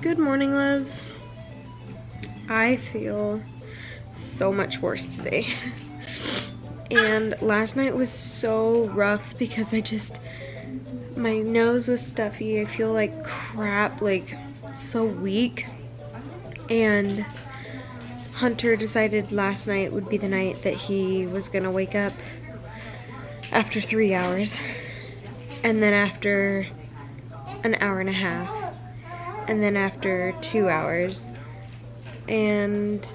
Good morning, loves. I feel so much worse today. And last night was so rough because my nose was stuffy. I feel like crap, like so weak. And Hunter decided last night would be the night that he was gonna wake up after 3 hours. And then after an hour and a half. And then after 2 hours. And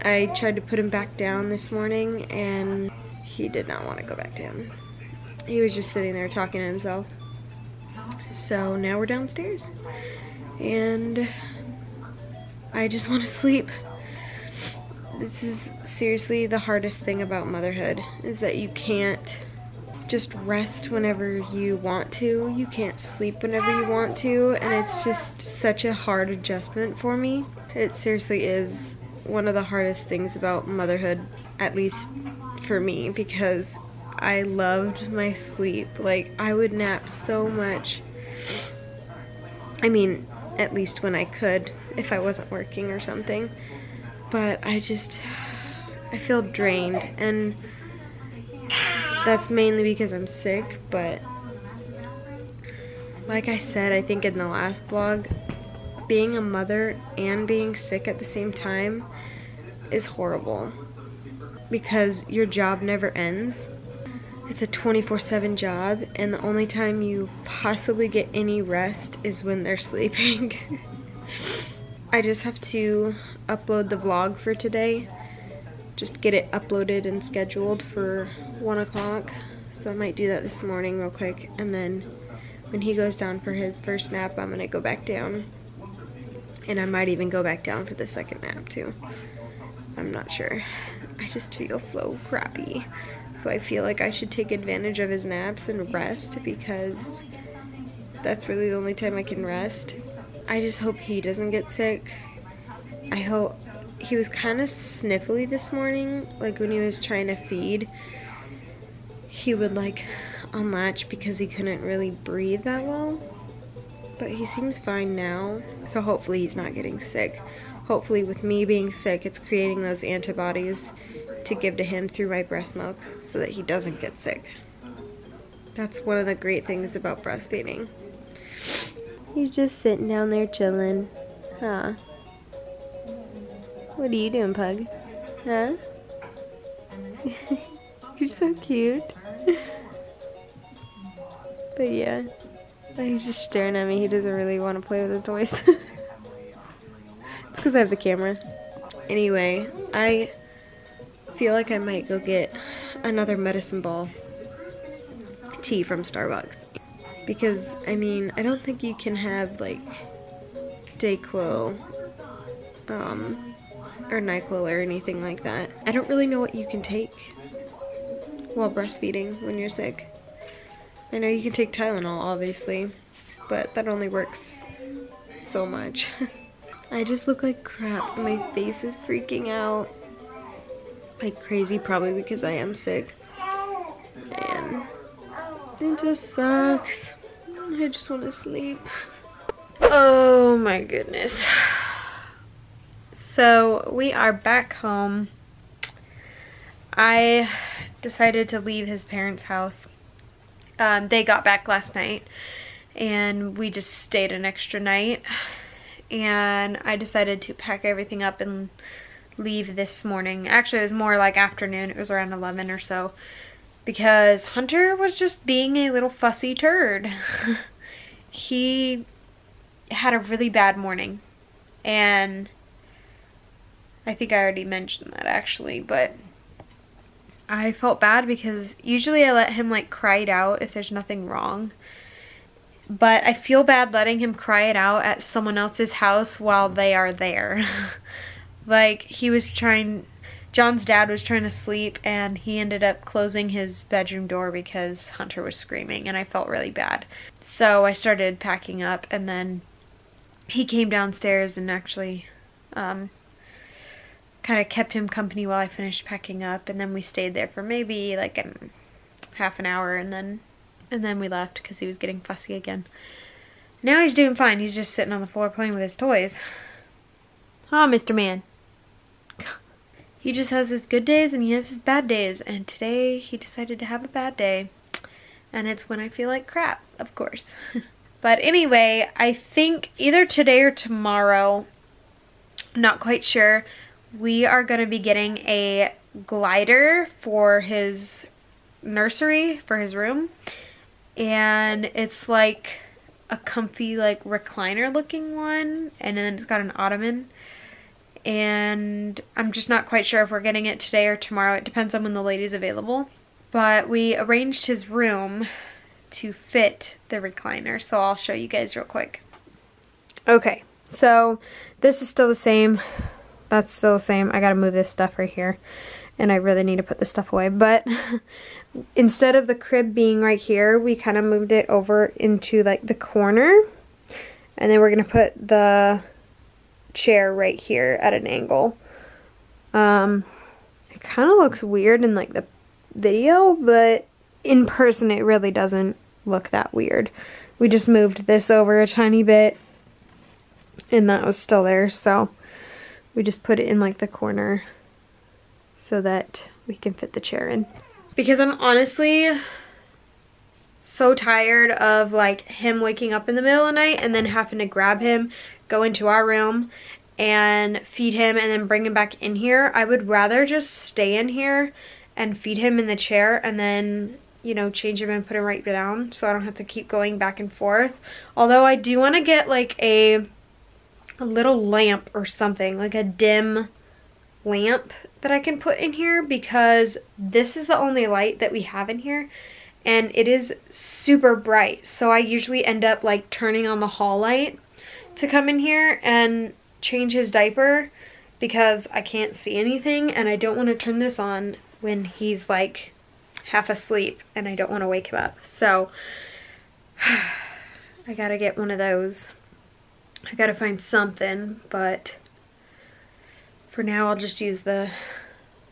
I tried to put him back down this morning and he did not want to go back down. He was just sitting there talking to himself. So now we're downstairs and I just want to sleep. This is seriously the hardest thing about motherhood, is that you can't just rest whenever you want to. You can't sleep whenever you want to, and it's just such a hard adjustment for me. It seriously is one of the hardest things about motherhood, at least for me, because I loved my sleep. Like, I would nap so much. I mean, at least when I could, if I wasn't working or something. But I feel drained, and that's mainly because I'm sick. But like I said, I think in the last vlog, being a mother and being sick at the same time is horrible because your job never ends. It's a 24/7 job, and the only time you possibly get any rest is when they're sleeping. I just have to upload the vlog for today, just get it uploaded and scheduled for 1 o'clock. So I might do that this morning real quick, and then when he goes down for his first nap, I'm gonna go back down. And I might even go back down for the second nap too. I'm not sure. I just feel so crappy. So I feel like I should take advantage of his naps and rest, because that's really the only time I can rest. I just hope he doesn't get sick. I hope. He was kind of sniffly this morning, like when he was trying to feed. He would like unlatch because he couldn't really breathe that well. But he seems fine now, so hopefully he's not getting sick. Hopefully with me being sick, it's creating those antibodies to give to him through my breast milk so that he doesn't get sick. That's one of the great things about breastfeeding. He's just sitting down there chilling. Huh? What are you doing, Pug? Huh? You're so cute. But yeah. He's just staring at me. He doesn't really want to play with the toys. It's because I have the camera. Anyway, I feel like I might go get another medicine ball tea from Starbucks. Because, I mean, I don't think you can have, like, Dayquil, or NyQuil or anything like that. I don't really know what you can take while breastfeeding when you're sick. I know you can take Tylenol, obviously, but that only works so much. I just look like crap. My face is freaking out like crazy, probably because I am sick. And it just sucks. I just want to sleep. Oh my goodness. So we are back home. I decided to leave his parents' house. They got back last night and we just stayed an extra night, and I decided to pack everything up and leave this morning. Actually, it was more like afternoon. It was around 11 or so, because Hunter was just being a little fussy turd. He had a really bad morning, and I think I already mentioned that actually, but I felt bad because usually I let him like cry it out if there's nothing wrong. But I feel bad letting him cry it out at someone else's house while they are there. Like, he was trying, John's dad was trying to sleep, and he ended up closing his bedroom door because Hunter was screaming, and I felt really bad. So I started packing up, and then he came downstairs and actually kind of kept him company while I finished packing up, and then we stayed there for maybe like half an hour, and then we left because he was getting fussy again. Now he's doing fine. He's just sitting on the floor playing with his toys. Oh, Mr. Man. He just has his good days and he has his bad days, and today he decided to have a bad day, and it's when I feel like crap, of course. But anyway, I think either today or tomorrow, I'm not quite sure, we are going to be getting a glider for his nursery, for his room. And it's like a comfy like recliner looking one, and then it's got an ottoman. And I'm just not quite sure if we're getting it today or tomorrow. It depends on when the lady's available. But we arranged his room to fit the recliner, so I'll show you guys real quick. Okay, so this is still the same. That's still the same. I gotta move this stuff right here, and I really need to put this stuff away. But instead of the crib being right here, we kind of moved it over into like the corner, and then we're gonna put the chair right here at an angle. It kind of looks weird in like the video, but in person it really doesn't look that weird. We just moved this over a tiny bit, and that was still there, so we just put it in like the corner so that we can fit the chair in. Because I'm honestly so tired of like him waking up in the middle of the night and then having to grab him, go into our room and feed him, and then bring him back in here. I would rather just stay in here and feed him in the chair, and then, you know, change him and put him right down so I don't have to keep going back and forth. Although I do want to get like a little lamp or something, like a dim lamp that I can put in here, because this is the only light that we have in here and it is super bright. So I usually end up like turning on the hall light to come in here and change his diaper, because I can't see anything and I don't want to turn this on when he's like half asleep and I don't want to wake him up. So I gotta get one of those. I gotta find something, but for now I'll just use the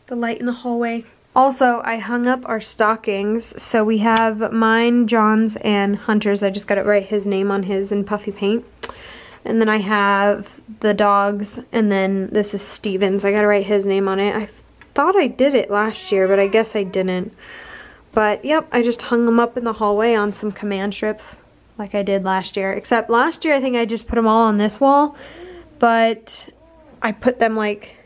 light in the hallway. Also, I hung up our stockings. So we have mine, John's, and Hunter's. I just gotta write his name on his in puffy paint. And then I have the dog's, and then this is Steven's. I gotta write his name on it. I thought I did it last year, but I guess I didn't. But yep, I just hung them up in the hallway on some command strips like I did last year. Except last year I think I just put them all on this wall, but I put them like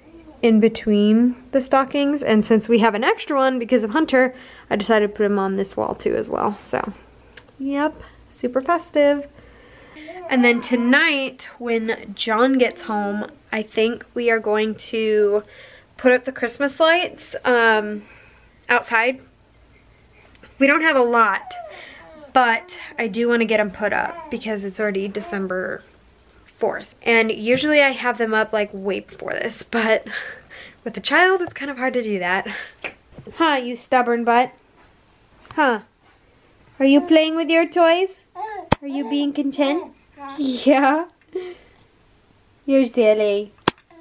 in between the stockings, and since we have an extra one because of Hunter, I decided to put them on this wall too as well. So yep, super festive. And then tonight when John gets home, I think we are going to put up the Christmas lights outside. We don't have a lot, but I do want to get them put up because it's already December 4th. And usually I have them up like way before this, but with a child, it's kind of hard to do that. Huh, you stubborn butt? Huh? Are you playing with your toys? Are you being content? Yeah. You're silly. I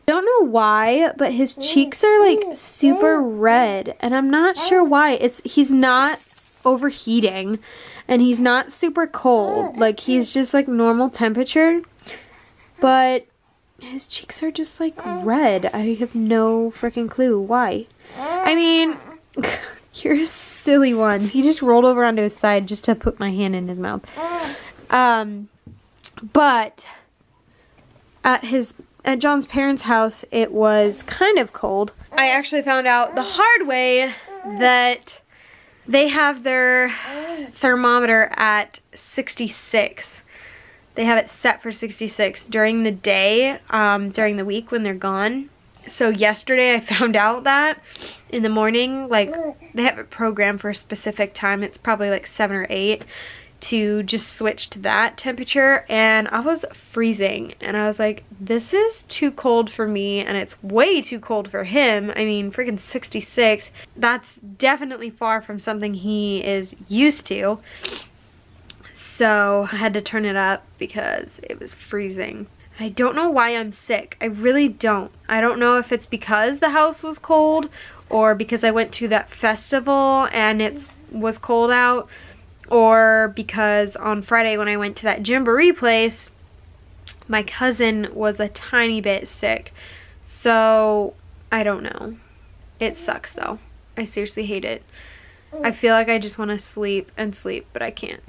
don't know why, but his cheeks are like super red, and I'm not sure why. He's not overheating and he's not super cold. Like, he's just like normal temperature, but his cheeks are just like red. I have no freaking clue why. I mean, you're a silly one. He just rolled over onto his side just to put my hand in his mouth. But at John's parents' house, it was kind of cold. I actually found out the hard way that they have their thermometer at 66. They have it set for 66 during the day, during the week when they're gone. So yesterday I found out that in the morning, like, they have it programmed for a specific time. It's probably like 7 or 8 to just switch to that temperature, and I was freezing, and I was like, this is too cold for me, and it's way too cold for him. I mean, freaking 66, that's definitely far from something he is used to. So I had to turn it up because it was freezing. I don't know why I'm sick. I really don't. I don't know if it's because the house was cold or because I went to that festival and it was cold out, or because on Friday when I went to that Gymboree place, my cousin was a tiny bit sick. So I don't know. It sucks though. I seriously hate it. I feel like I just want to sleep and sleep, but I can't.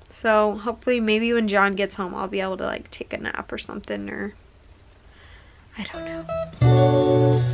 So hopefully maybe when John gets home I'll be able to like take a nap or something, or I don't know.